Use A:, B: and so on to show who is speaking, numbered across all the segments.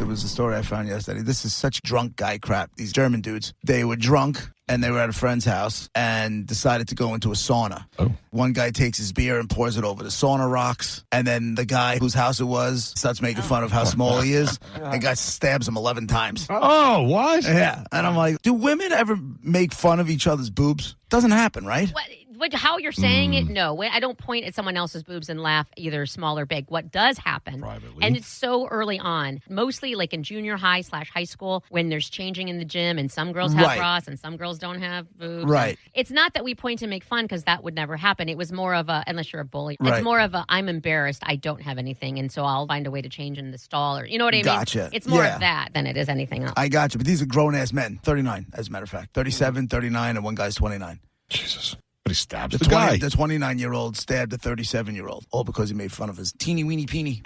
A: was a story I found yesterday. This is such drunk guy crap. These German dudes, they were drunk and they were at a friend's house and decided to go into a sauna.
B: Oh.
A: One guy takes his beer and pours it over the sauna rocks. And then the guy whose house it was starts making fun of how small he is. And guy stabs him 11 times.
B: Oh, what?
A: Yeah. And I'm like, do women ever make fun of each other's boobs? Doesn't happen, right?
C: How you're saying it, no. I don't point at someone else's boobs and laugh, either small or big. What does happen,
B: Privately.
C: and it's so early on, mostly like in junior high / high school, when there's changing in the gym and some girls have bras and some girls don't have boobs.
A: Right.
C: It's not that we point to make fun because that would never happen. It was more of a, unless you're a bully,
A: Right.
C: it's more of a, I'm embarrassed, I don't have anything, and so I'll find a way to change in the stall, or you know what I mean?
A: Gotcha.
C: It's more
A: Yeah.
C: of that than it is anything else.
A: I got you. But these are grown-ass men. 39, as a matter of fact. 37, 39, and one guy's 29.
B: Jesus. But he stabs
A: The
B: the guy.
A: 29-year-old stabbed the 37-year-old, all because he made fun of his teeny weeny peenie.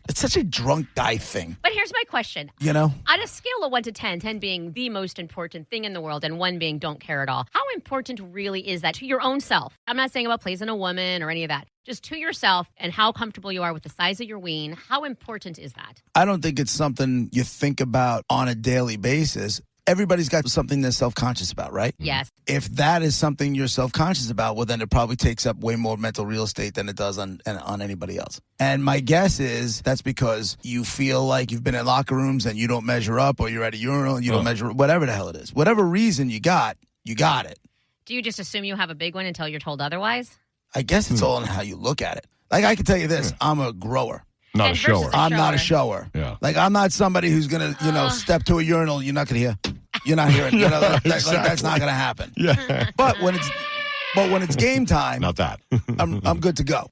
A: It's such a drunk guy thing,
C: But here's my question.
A: you know?
C: On a scale of 1 to 10, 10 being the most important thing in the world and 1 being don't care at all, how important really is that to your own self? I'm not saying about pleasing a woman or any of that. Just to yourself and how comfortable you are with the size of your ween. How important is that?
A: I don't think it's something you think about on a daily basis. Everybody's got something they're self-conscious about, right?
C: Yes.
A: If that is something you're self-conscious about, well, then it probably takes up way more mental real estate than it does on anybody else. And my guess is that's because you feel like you've been in locker rooms and you don't measure up, or you're at a urinal and you don't measure, whatever the hell it is. Whatever reason you got it.
C: Do you just assume you have a big one until you're told otherwise?
A: I guess it's all in how you look at it. Like, I can tell you this, I'm a grower.
B: Not a
C: And versus
B: shower.
C: a
A: I'm not a
C: shower.
A: shower.
B: Yeah.
A: Like, I'm not somebody who's going to, step to a urinal. You're not going to hear. You're not hearing. You know, like, that's not going to happen.
B: Yeah.
A: But when it's game time,
B: Not that.
A: I'm good to go.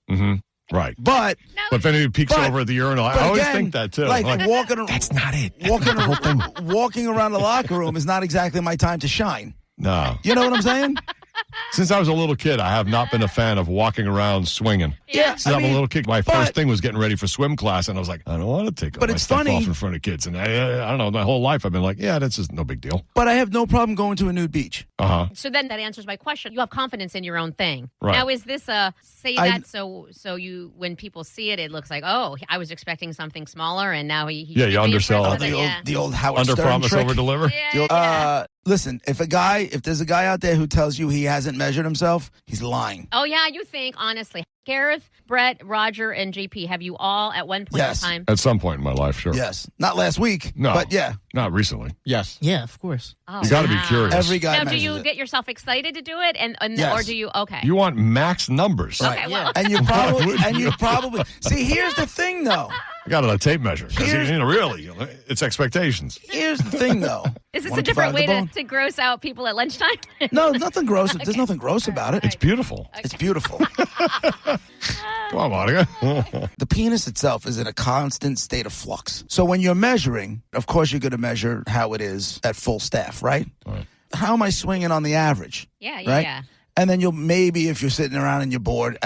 B: Right.
A: But
B: But if anybody peeks
A: But-
B: over at the urinal,
A: but
B: I always
A: again,
B: think that too.
A: like walking.
B: that's not it.
A: Walking around the locker room is not exactly my time to shine.
B: No.
A: You know what I'm saying?
B: Since I was a little kid, I have not been a fan of walking around swinging.
A: Yeah.
B: Since I'm a little kid, my first thing was getting ready for swim class, and I was like, I don't want to take
A: But
B: my
A: it's
B: stuff
A: funny.
B: off in front of kids. And I don't know, my whole life I've been like, yeah, that's just no big deal.
A: But I have no problem going to a nude beach.
B: Uh-huh.
C: So then that answers my question. You have confidence in your own thing.
B: Right.
C: Now, is this so you, when people see it, it looks like, oh, I was expecting something smaller, and now he
B: Yeah, you undersell
C: impressed
B: it.
C: with it.
A: The old Howard
B: Under
A: Stern
B: promise,
A: trick.
B: over deliver.
A: Listen, if there's a guy out there who tells you he hasn't measured himself, he's lying.
C: Oh, yeah, you think, honestly. Gareth, Brett, Roger, and JP, have you all at one point
A: Yes.
C: in time?
B: At some point in my life, sure.
A: Yes. Not last week.
B: No.
A: But yeah.
B: Not recently.
D: Yes. Yeah, of course.
C: Oh,
B: You got to be
C: wow.
B: curious.
A: Every guy
C: Now, do
A: measures
C: you
A: it.
C: get yourself excited to do it, and
A: Yes.
C: or do you? Okay.
B: You want max numbers.
A: Right.
C: Okay, well,
A: And you probably see, here's the thing though.
B: I got it on a tape measure. 'Cause,
A: Here's-
B: really, it's expectations.
A: Here's the thing though.
C: is this
A: Want
C: a
A: to
C: different
A: divide
C: way
A: the bone?
C: to gross out people at lunchtime?
A: No, nothing gross. There's nothing gross about it.
B: It's beautiful.
A: It's beautiful.
B: Come on, Monica.
A: The penis itself is in a constant state of flux. So when you're measuring, of course you're going to measure how it is at full staff, right?
B: Right.
A: How am I swinging on the average?
C: Yeah,
A: Right?
C: yeah.
A: And then you'll maybe, if you're sitting around and you're bored,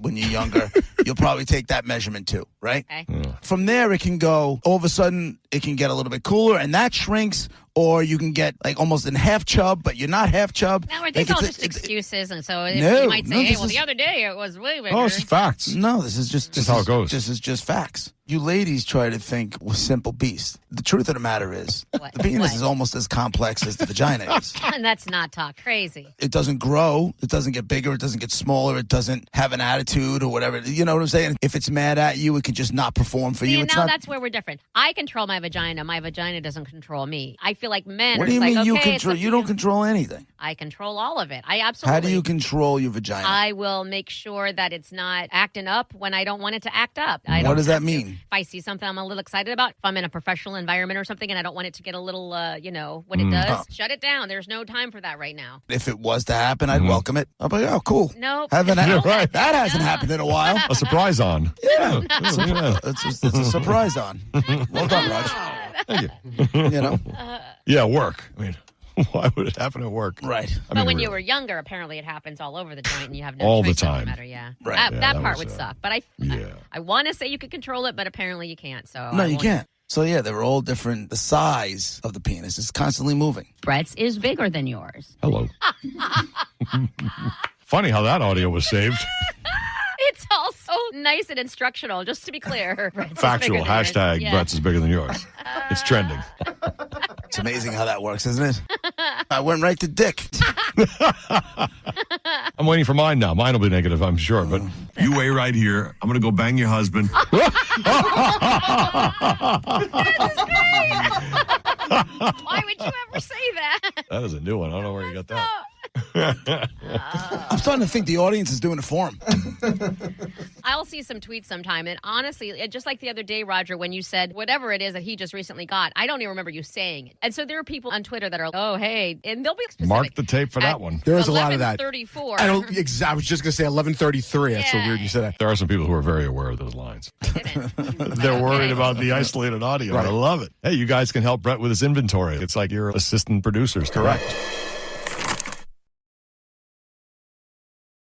A: when you're younger, you'll probably take that measurement too, right?
C: Okay.
A: From there, it can go, all of a sudden, it can get a little bit cooler, and that shrinks, or you can get like almost in half chub, but you're not half chub.
C: Now, are these
A: Like,
C: all
A: it's-
C: just excuses? And so
A: No,
C: you might say,
A: no,
C: hey,
A: this
C: well,
A: is-
C: the other day it was way bigger.
B: Oh, it's just facts.
A: No, this is just
B: how it goes.
A: This is just facts. You ladies try to think we're simple beasts. The truth of the matter is,
C: What?
A: the penis
C: What?
A: is almost as complex as the vagina is.
C: And that's not talk crazy.
A: It doesn't grow. It doesn't get bigger. It doesn't get smaller. It doesn't have an attitude or whatever. You know what I'm saying? If it's mad at you, it can just not perform for
C: See,
A: you.
C: and
A: It's
C: now
A: not.
C: that's where we're different. I control my vagina. My vagina doesn't control me. I feel like men
A: What
C: are
A: do you
C: just
A: mean
C: like,
A: you
C: okay, it's
A: control?
C: up to
A: You don't control anything.
C: I control all of it. I absolutely.
A: How do you control your vagina?
C: I will make sure that it's not acting up when I don't want it to act up.
A: What does that mean?
C: If I see something I'm a little excited about, if I'm in a professional environment or something and I don't want it to get a little, when it does, shut it down. There's no time for that right now.
A: If it was to happen, I'd welcome it. I'd be like, oh, cool.
C: Nope.
A: Haven't
B: Yeah,
A: happened.
B: right.
A: That hasn't happened in a while.
B: A surprise on.
A: Yeah.
B: Yeah.
A: It's a surprise on. Well done, Raj.
B: Thank you.
A: You know?
B: Yeah, work. I mean, why would it happen at work?
A: Right.
C: But when you were younger, apparently it happens all over the joint and you have no
B: All the
C: choice in
B: time.
C: matter. Yeah.
A: Right.
C: That,
B: Yeah,
C: that
B: that
C: part
B: was,
C: would suck. But
B: yeah.
C: I want to say you could control it, but apparently you can't. So
A: No,
C: I
A: you
C: won't.
A: can't. So, yeah, they're all different. The size of the penis is constantly moving.
C: Brett's is bigger than yours.
B: Hello. Funny how that audio was saved.
C: It's all so so nice and instructional, just to be clear. Brett's is
B: Factual.
C: bigger than yours.
B: Hashtag
C: Yeah.
B: Brett's is bigger than yours. It's trending.
A: It's amazing how that works, isn't it? I went right to dick.
B: I'm waiting for mine now. Mine will be negative, I'm sure. But
D: You wait right here. I'm going to go bang your husband.
C: Why would you ever say that?
B: that is a new one. I don't know where you got that.
A: I'm starting to think the audience is doing it for him.
C: I'll see some tweets sometime, and honestly, just like the other day, Roger, when you said whatever it is that he just recently got, I don't even remember you saying it. And so there are people on Twitter that are, oh, hey, and they'll be specific.
B: Mark the tape for that one.
E: There is a lot of that.
C: 11:34.
E: I was just going to say 11:33. That's so
C: Yeah.
E: weird you said that.
B: There are some people who are very aware of those lines.
C: Didn't.
B: They're worried about the isolated audio.
E: Right.
B: I love it. Hey, you guys can help Brett with his inventory. It's like your assistant producers. Correct.